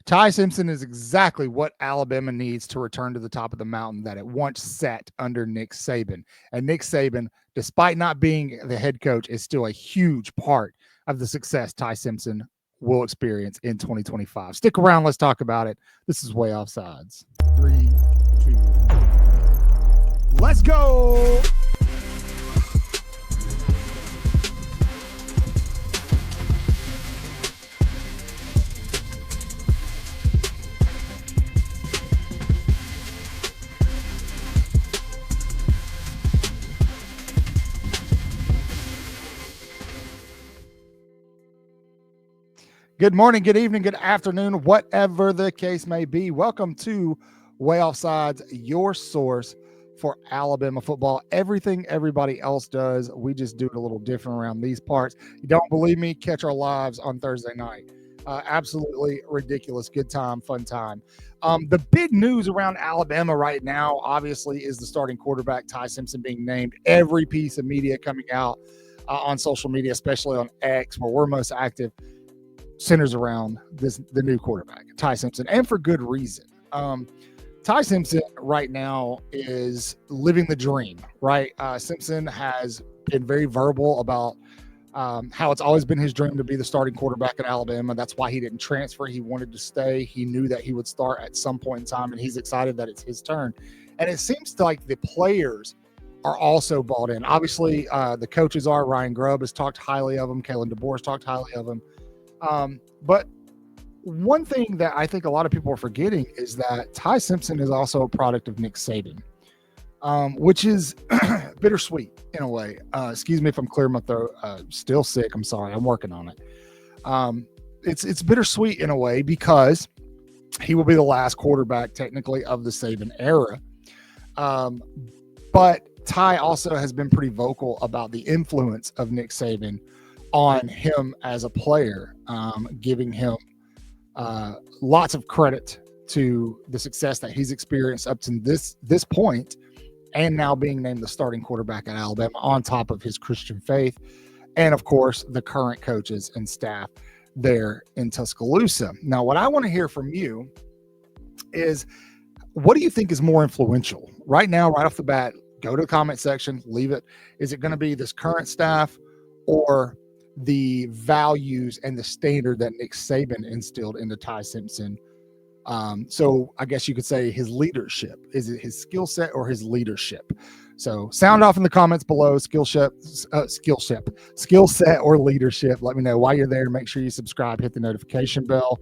Ty Simpson is exactly what Alabama needs to return to the top of the mountain that it once sat under Nick Saban. And Nick Saban, despite not being the head coach, is still a huge part of the success Ty Simpson will experience in 2025. Stick around. Let's talk about it. This is Way Offsides. 3, 2, let's go. Good morning, good evening, good afternoon, whatever the case may be. Welcome to Way Offsides, your source for Alabama football. Everything everybody else does, we just do it a little different around these parts. You don't believe me? Catch our lives on Thursday night. Absolutely ridiculous. Good time, fun time. The big news around Alabama right now, obviously, is the starting quarterback, Ty Simpson, being named. Every piece of media coming out on social media, especially on X, where we're most active, centers around the new quarterback, Ty Simpson, and for good reason. Ty Simpson right now is living the dream, right? Simpson has been very verbal about how it's always been his dream to be the starting quarterback at Alabama. That's why he didn't transfer. He wanted to stay. He knew that he would start at some point in time, and he's excited that it's his turn. And it seems like the players are also bought in. Obviously, the coaches are. Ryan Grubb has talked highly of him. Kalen DeBoer has talked highly of him. But one thing that I think a lot of people are forgetting is that Ty Simpson is also a product of Nick Saban, which is bittersweet in a way. Excuse me if I'm clearing my throat. Still sick. I'm sorry. I'm working on it. It's bittersweet in a way because he will be the last quarterback technically of the Saban era. But Ty also has been pretty vocal about the influence of Nick Saban on him as a player, giving him lots of credit to the success that he's experienced up to this point, and now being named the starting quarterback at Alabama on top of his Christian faith, and of course the current coaches and staff there in Tuscaloosa. Now, what I want to hear from you is, what do you think is more influential right now, right off the bat? Go to the comment section, leave it. Is it going to be this current staff or the values and the standard that Nick Saban instilled into Ty Simpson? So I guess you could say his leadership. Is it his skill set or his leadership? So sound off in the comments below. Skill set or leadership. Let me know. While you're there, make sure you subscribe, hit the notification bell,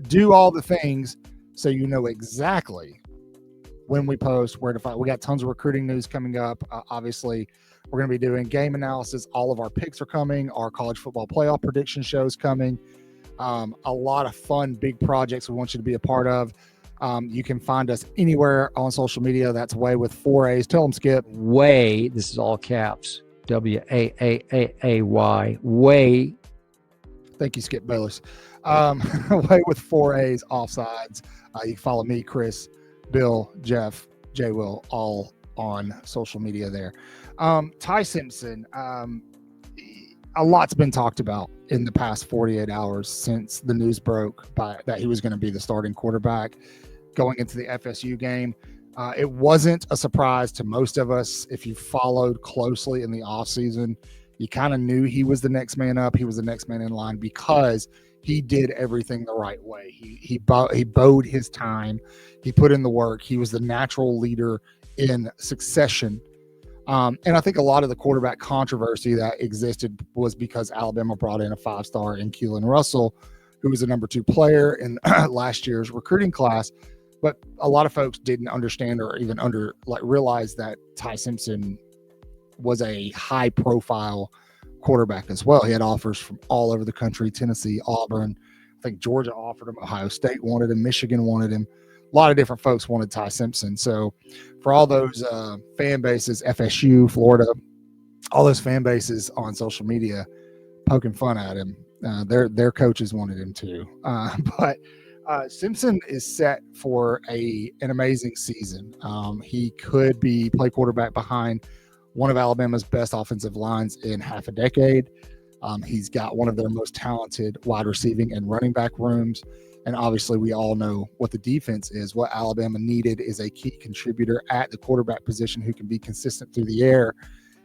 do all the things so you know exactly when we post, where to find. We got tons of recruiting news coming up. Obviously, we're going to be doing game analysis. All of our picks are coming. Our college football playoff prediction show is coming. A lot of fun, big projects we want you to be a part of. You can find us anywhere on social media. That's Way with 4 A's. Tell them, Skip. Way, this is all caps, W-A-A-A-A-Y, Way. Thank you, Skip Bayless. Way with 4 A's, Offsides. You can follow me, Chris, Bill, Jeff, J. Will, all on social media there. Ty Simpson, a lot's been talked about in the past 48 hours since the news broke that he was going to be the starting quarterback going into the FSU game. It wasn't a surprise to most of us. If you followed closely in the offseason, you kind of knew he was the next man up. He was the next man in line because he did everything the right way. He bode his time. He put in the work. He was the natural leader in succession. And I think a lot of the quarterback controversy that existed was because Alabama brought in a 5-star in Keelan Russell, who was a number 2 player in last year's recruiting class. But a lot of folks didn't understand or even realize that Ty Simpson was a high-profile quarterback as well. He had offers from all over the country: Tennessee, Auburn. I think Georgia offered him. Ohio State wanted him. Michigan wanted him. A lot of different folks wanted Ty Simpson. So for all those fan bases, FSU, Florida, all those fan bases on social media poking fun at him, their coaches wanted him too. But Simpson is set for an amazing season. He could play quarterback behind one of Alabama's best offensive lines in half a decade. He's got one of their most talented wide receiving and running back rooms. And obviously, we all know what the defense is. What Alabama needed is a key contributor at the quarterback position who can be consistent through the air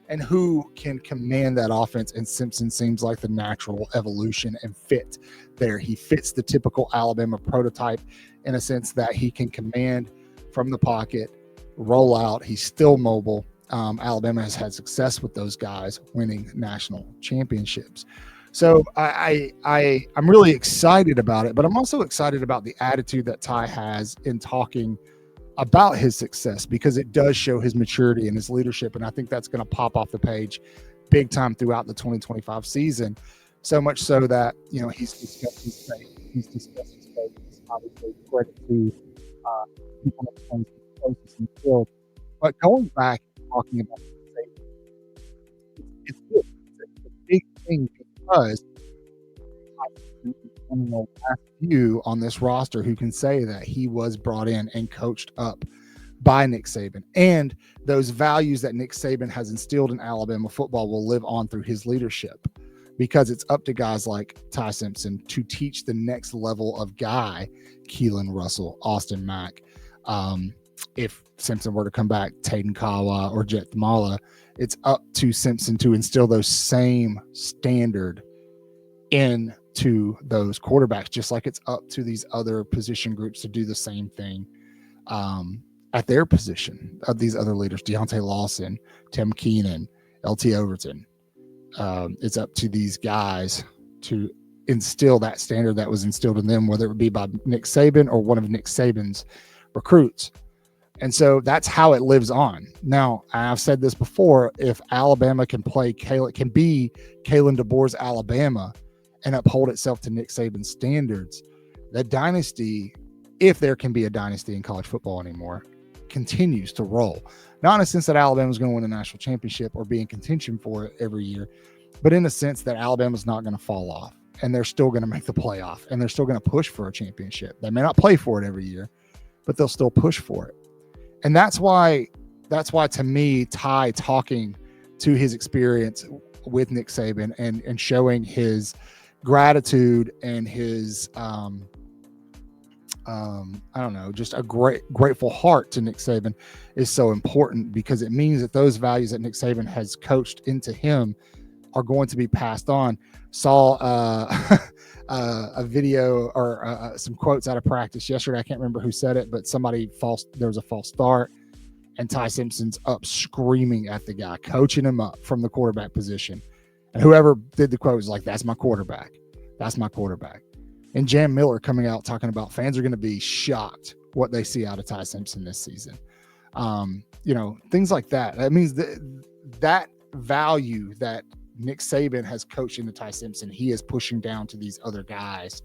and who can command that offense. And Simpson seems like the natural evolution and fit there. He fits the typical Alabama prototype in a sense that he can command from the pocket, roll out. He's still mobile. Alabama has had success with those guys winning national championships. So I'm really excited about it, but I'm also excited about the attitude that Ty has in talking about his success, because it does show his maturity and his leadership. And I think that's going to pop off the page big time throughout the 2025 season. So much so that, he's discussed his faith. He's discussed his faith. It's obviously credit to people that are closest in the field. But going back and talking about faith, it's good. It's a big thing because I'm one of the last few on this roster who can say that he was brought in and coached up by Nick Saban. And those values that Nick Saban has instilled in Alabama football will live on through his leadership, because it's up to guys like Ty Simpson to teach the next level of guy, Keelan Russell, Austin Mack. If Simpson were to come back, Taden Kawa or Jet Thumala, it's up to Simpson to instill those same standard into those quarterbacks, just like it's up to these other position groups to do the same thing at their position of these other leaders, Deontay Lawson, Tim Keenan, LT Overton. It's up to these guys to instill that standard that was instilled in them, whether it would be by Nick Saban or one of Nick Saban's recruits. And so that's how it lives on. Now, I've said this before, if Alabama can be Kalen DeBoer's Alabama and uphold itself to Nick Saban's standards, that dynasty, if there can be a dynasty in college football anymore, continues to roll. Not in a sense that Alabama's going to win a national championship or be in contention for it every year, but in the sense that Alabama's not going to fall off, and they're still going to make the playoff, and they're still going to push for a championship. They may not play for it every year, but they'll still push for it. And that's why to me, Ty talking to his experience with Nick Saban and showing his gratitude and his just a grateful heart to Nick Saban is so important, because it means that those values that Nick Saban has coached into him are going to be passed on. Saw a video or some quotes out of practice yesterday. I can't remember who said it, but there was a false start, and Ty Simpson's up screaming at the guy, coaching him up from the quarterback position. And whoever did the quote was like, "That's my quarterback. That's my quarterback." And Jam Miller coming out talking about fans are going to be shocked what they see out of Ty Simpson this season. Things like that. That means that value that Nick Saban has coached into Ty Simpson, he is pushing down to these other guys.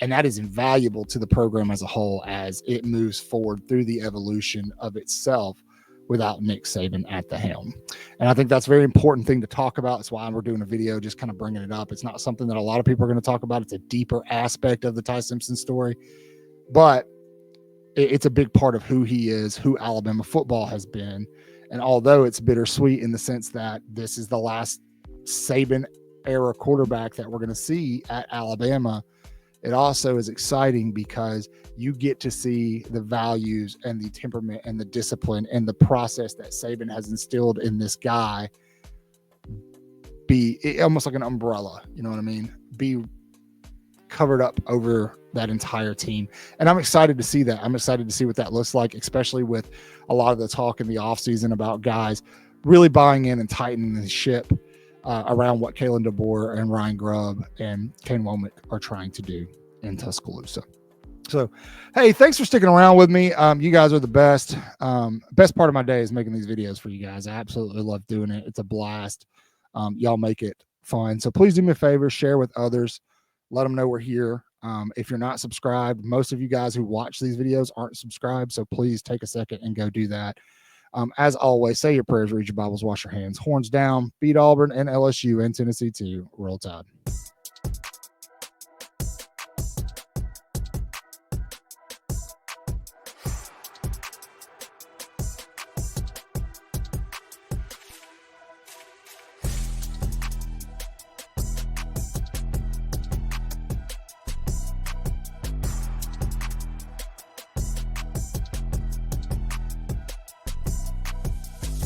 And that is invaluable to the program as a whole as it moves forward through the evolution of itself without Nick Saban at the helm. And I think that's a very important thing to talk about. That's why we're doing a video just kind of bringing it up. It's not something that a lot of people are going to talk about. It's a deeper aspect of the Ty Simpson story. But it's a big part of who he is, who Alabama football has been. And although it's bittersweet in the sense that this is the last Saban era quarterback that we're going to see at Alabama, it also is exciting because you get to see the values and the temperament and the discipline and the process that Saban has instilled in this guy be almost like an umbrella, you know what I mean? Be covered up over that entire team. And I'm excited to see that. I'm excited to see what that looks like, especially with a lot of the talk in the offseason about guys really buying in and tightening the ship around what Kalen DeBoer and Ryan Grubb and Kane Womack are trying to do in Tuscaloosa. So, hey, thanks for sticking around with me. You guys are the best. Best part of my day is making these videos for you guys. I absolutely love doing it. It's a blast. Y'all make it fun. So please do me a favor, share with others. Let them know we're here. If you're not subscribed, most of you guys who watch these videos aren't subscribed. So please take a second and go do that. As always, say your prayers, read your Bibles, wash your hands, horns down, beat Auburn and LSU and Tennessee too. Roll Tide.